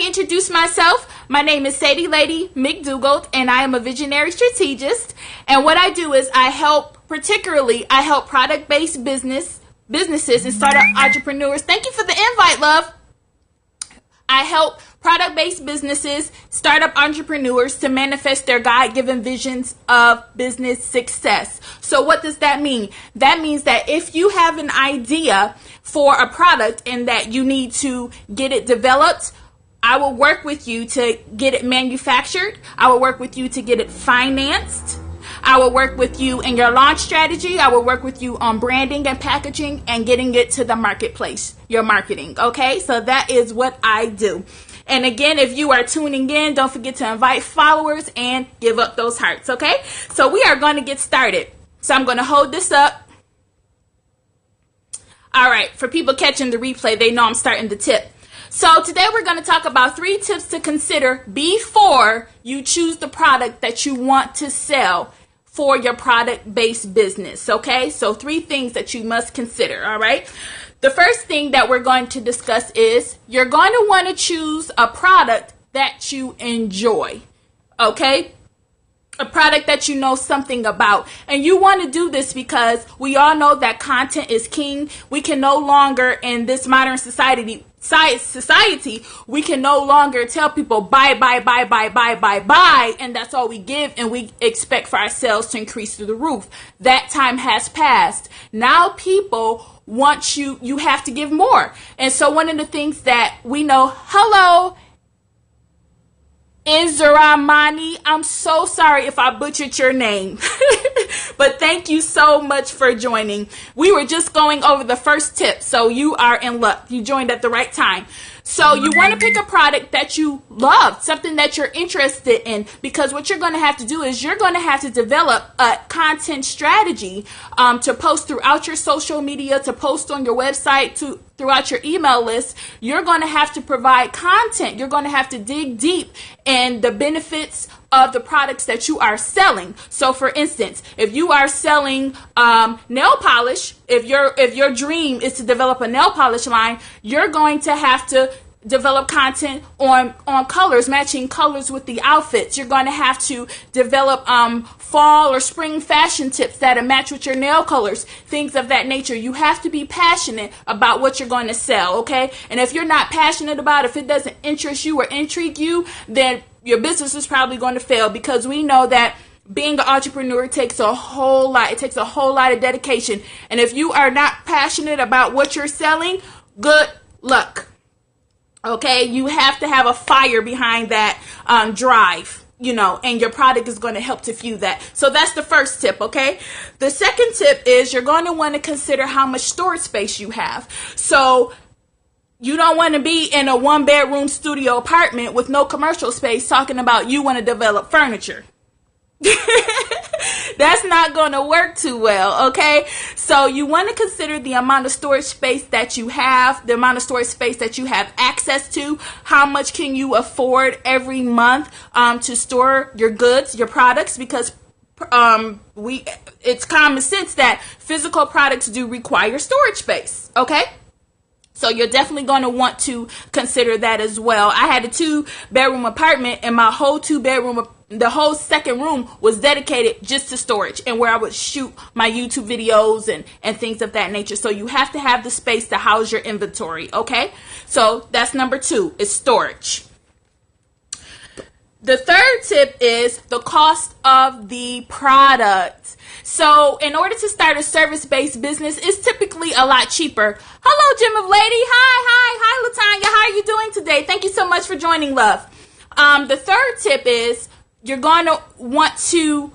me introduce myself. My name is Sadie Lady McDougald, and I am a visionary strategist. And what I do is I help product-based businesses and startup entrepreneurs. Thank you for the invite, love. I help product-based businesses, startup entrepreneurs to manifest their God-given visions of business success. So what does that mean? That means that if you have an idea for a product and that you need to get it developed, I will work with you to get it manufactured. I will work with you to get it financed. I will work with you in your launch strategy. I will work with you on branding and packaging and getting it to the marketplace, your marketing. Okay, so that is what I do. And again, if you are tuning in, don't forget to invite followers and give up those hearts. Okay, so we are going to get started. So I'm going to hold this up. All right, for people catching the replay, they know I'm starting the tip. So today we're going to talk about 3 tips to consider before you choose the product that you want to sell for your product-based business, okay? So 3 things that you must consider, all right? The first thing that we're going to discuss is you're going to want to choose a product that you enjoy, okay? A product that you know something about. And you want to do this because we all know that content is king. We can no longer, in this modern society, we can no longer tell people buy, and that's all we give, and we expect for our sales to increase through the roof. That time has passed. Now people want you have to give more. And so one of the things that we know, hello, Inzuramani, I'm so sorry if I butchered your name, but thank you so much for joining. We were just going over the first tip, so you are in luck. You joined at the right time. So you want to pick a product that you love, something that you're interested in, because what you're going to have to do is you're going to have to develop a content strategy to post throughout your social media, to post on your website, throughout your email list. You're going to have to provide content. You're going to have to dig deep in the benefits of the products that you are selling. So for instance, if you are selling nail polish, if your dream is to develop a nail polish line, you're going to have to develop content on colors, matching colors with the outfits. You're going to have to develop fall or spring fashion tips that match with your nail colors, things of that nature. You have to be passionate about what you're going to sell, okay? And if you're not passionate about it, if it doesn't interest you or intrigue you, then your business is probably going to fail, because we know that being an entrepreneur takes a whole lot. It takes a whole lot of dedication. And if you are not passionate about what you're selling, good luck. Okay, you have to have a fire behind that drive, and your product is going to help to fuel that. So that's the first tip, okay? The second tip is you're going to want to consider how much storage space you have. So you don't want to be in a 1-bedroom studio apartment with no commercial space talking about you want to develop furniture. That's not going to work too well, okay? So you want to consider the amount of storage space that you have, the amount of storage space that you have access to. How much can you afford every month to store your goods, your products? Because it's common sense that physical products do require storage space, okay? So you're definitely going to want to consider that as well. I had a 2-bedroom apartment, and my whole the whole second room was dedicated just to storage and where I would shoot my YouTube videos and things of that nature. So you have to have the space to house your inventory, okay? So that's number 2, is storage. The third tip is the cost of the product. So in order to start a service-based business, it's typically a lot cheaper. Hello, Gem of Lady. Hi, Latanya. How are you doing today? Thank you so much for joining, love. The third tip is you're going to want to,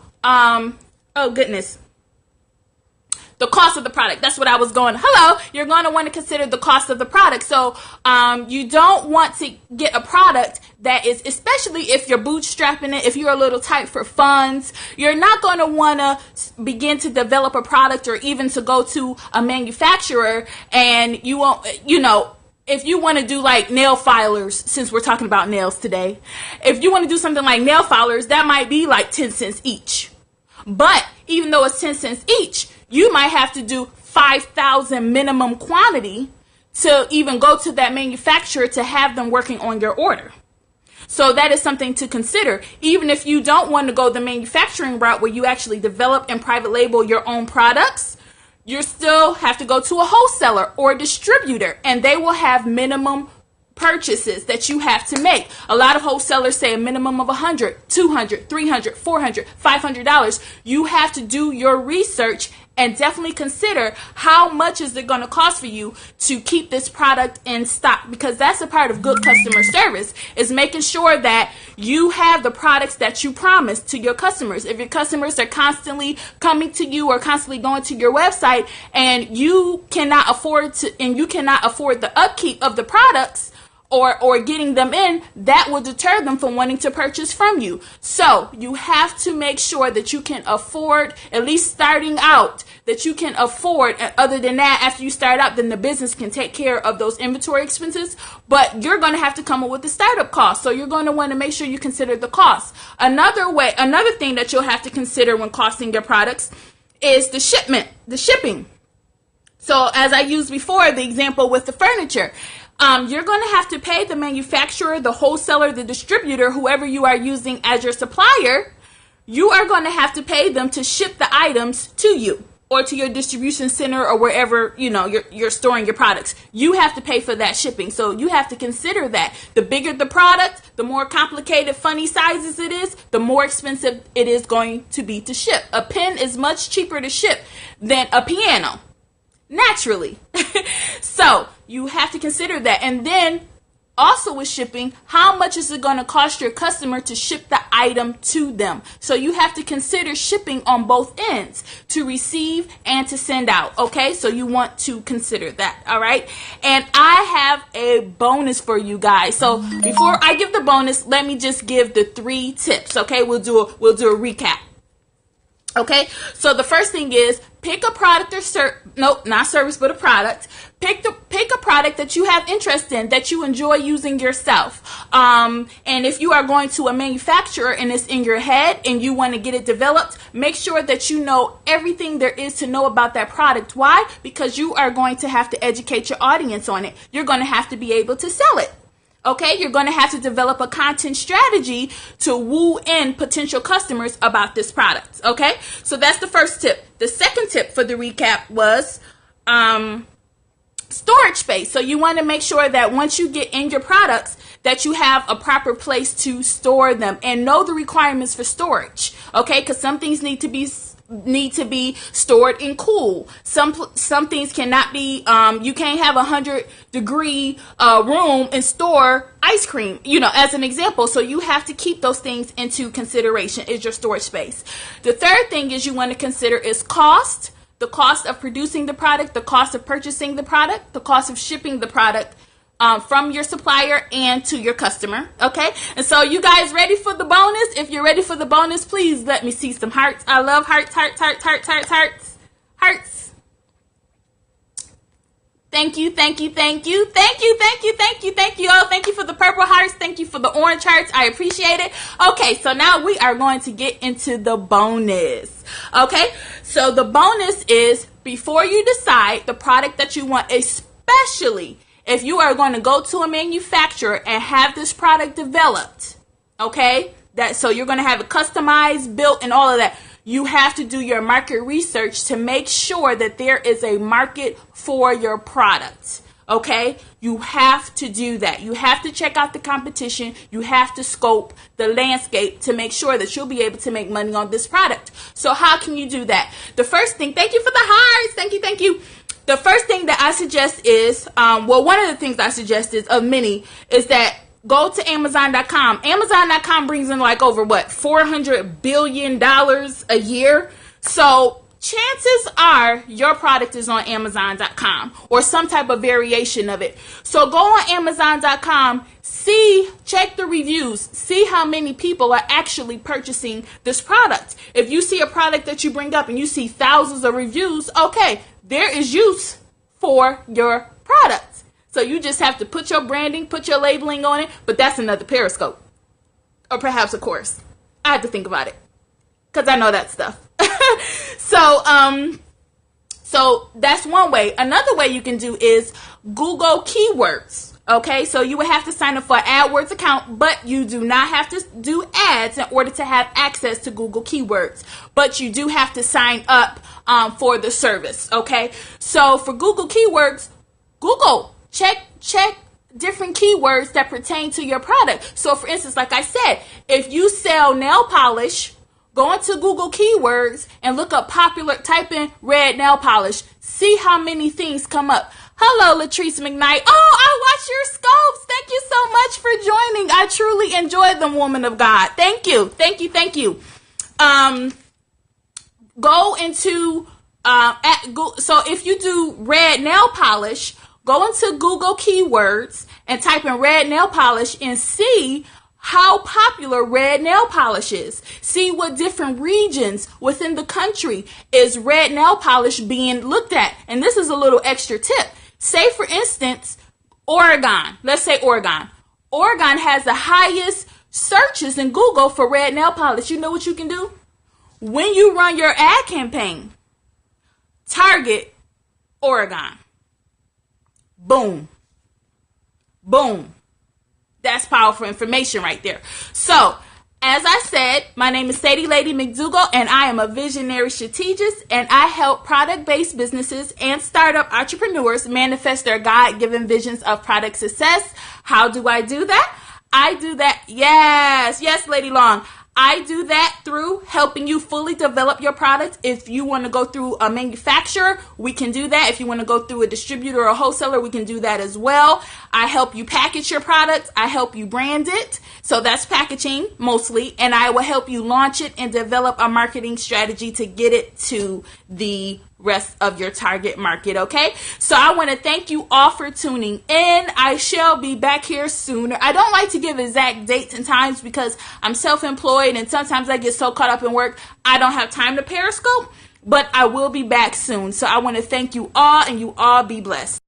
the cost of the product. That's what I was going. Hello. You're going to want to consider the cost of the product. So you don't want to get a product that is, especially if you're bootstrapping it, if you're a little tight for funds, you're not going to want to begin to develop a product or even to go to a manufacturer, and you won't, if you want to do like nail filers, since we're talking about nails today, if you want to do something like nail filers, that might be like 10 cents each. But even though it's 10 cents each, you might have to do 5,000 minimum quantity to even go to that manufacturer to have them working on your order. So that is something to consider. Even if you don't want to go the manufacturing route where you actually develop and private label your own products, you still have to go to a wholesaler or a distributor, and they will have minimum purchases that you have to make. A lot of wholesalers say a minimum of $100, $200, $300, $400, $500. You have to do your research and definitely consider how much is it going to cost for you to keep this product in stock, because that's a part of good customer service, is making sure that you have the products that you promised to your customers. If your customers are constantly coming to you or constantly going to your website and you cannot afford the upkeep of the products, or getting them in, that will deter them from wanting to purchase from you. So you have to make sure that you can afford, at least starting out, that you can afford. And other than that, after you start out, then the business can take care of those inventory expenses, but you're going to have to come up with the startup cost. So you're going to want to make sure you consider the cost. Another thing that you'll have to consider when costing your products is the shipping. So as I used before, the example with the furniture, you're going to have to pay the manufacturer, the wholesaler, the distributor, whoever you are using as your supplier. You are going to have to pay them to ship the items to you or to your distribution center or wherever you're storing your products. You have to pay for that shipping. So you have to consider that. The bigger the product, the more complicated, funny sizes it is, the more expensive it is going to be to ship. A pen is much cheaper to ship than a piano, naturally. So you have to consider that. And then also with shipping, how much is it going to cost your customer to ship the item to them? So you have to consider shipping on both ends, to receive and to send out. Okay, so you want to consider that. All right, and I have a bonus for you guys. So before I give the bonus, let me just give the 3 tips. Okay, we'll do a recap. Okay, so the first thing is pick a product or not service, but a product. Pick a product that you have interest in, that you enjoy using yourself. And if you are going to a manufacturer and it's in your head and you want to get it developed, make sure that you know everything there is to know about that product. Why? Because you are going to have to educate your audience on it. You're going to have to be able to sell it. Okay, you're going to have to develop a content strategy to woo in potential customers about this product. Okay, so that's the first tip. The second tip for the recap was storage space. So you want to make sure that once you get in your products, that you have a proper place to store them and know the requirements for storage. Okay, because some things need to be stored in cool. Some things cannot be, you can't have 100-degree room and store ice cream, as an example. So you have to keep those things into consideration, is your storage space. The third thing is you want to consider is cost. The cost of producing the product, the cost of purchasing the product, the cost of shipping the product from your supplier and to your customer. Okay, and so you guys ready for the bonus? If you're ready for the bonus, please let me see some hearts. I love hearts, hearts, hearts, hearts, hearts, hearts, hearts. Thank you, thank you, thank you, thank you, thank you, thank you, thank you all. Thank you for the purple hearts. Thank you for the orange hearts. I appreciate it. Okay, so now we are going to get into the bonus. Okay, so the bonus is, before you decide the product that you want, especially if you are going to go to a manufacturer and have this product developed, okay, so you're going to have it customized, built, and all of that. You have to do your market research to make sure that there is a market for your product. Okay, you have to do that. You have to check out the competition. You have to scope the landscape to make sure that you'll be able to make money on this product. So how can you do that? The first thing, thank you for the hearts. Thank you, thank you. The first thing that I suggest is, one of the things I suggest is, of many, is that go to Amazon.com. Amazon.com brings in like over $400 billion a year. So chances are your product is on Amazon.com or some type of variation of it. So go on Amazon.com, check the reviews, see how many people are actually purchasing this product. If you see a product that you bring up and you see thousands of reviews, okay, there is use for your product. So you just have to put your branding, put your labeling on it, but that's another Periscope. Or perhaps a course. I have to think about it, because I know that stuff. So that's one way. Another way you can do is Google keywords. Okay, so you would have to sign up for an AdWords account, but you do not have to do ads in order to have access to Google keywords. But you do have to sign up for the service. Okay, so for Google keywords, Google, check different keywords that pertain to your product. So for instance, like I said, if you sell nail polish, go into Google keywords and look up popular, type in red nail polish, see how many things come up. Hello, Latrice McKnight. Oh, I watch your scopes. Thank you so much for joining. I truly enjoyed them, woman of God. Thank you. Go into, so if you do red nail polish, go into Google keywords and type in red nail polish and see how popular red nail polish is. See what different regions within the country is red nail polish being looked at. And this is a little extra tip. Say, for instance, Oregon. Let's say Oregon. Oregon has the highest searches in Google for red nail polish. You know what you can do? When you run your ad campaign, target Oregon. Boom. Boom. That's powerful information right there. So, as I said, my name is Sadie Lady McDougall, and I am a visionary strategist, and I help product-based businesses and startup entrepreneurs manifest their God-given visions of product success. How do I do that? I do that, yes, Lady Long. I do that through helping you fully develop your product. If you want to go through a manufacturer, we can do that. If you want to go through a distributor or a wholesaler, we can do that as well. I help you package your product. I help you brand it. So that's packaging mostly. And I will help you launch it and develop a marketing strategy to get it to the rest of your target market. Okay, so I want to thank you all for tuning in. I shall be back here sooner. I don't like to give exact dates and times because I'm self-employed and sometimes I get so caught up in work I don't have time to Periscope, but I will be back soon. So I want to thank you all, and you all be blessed.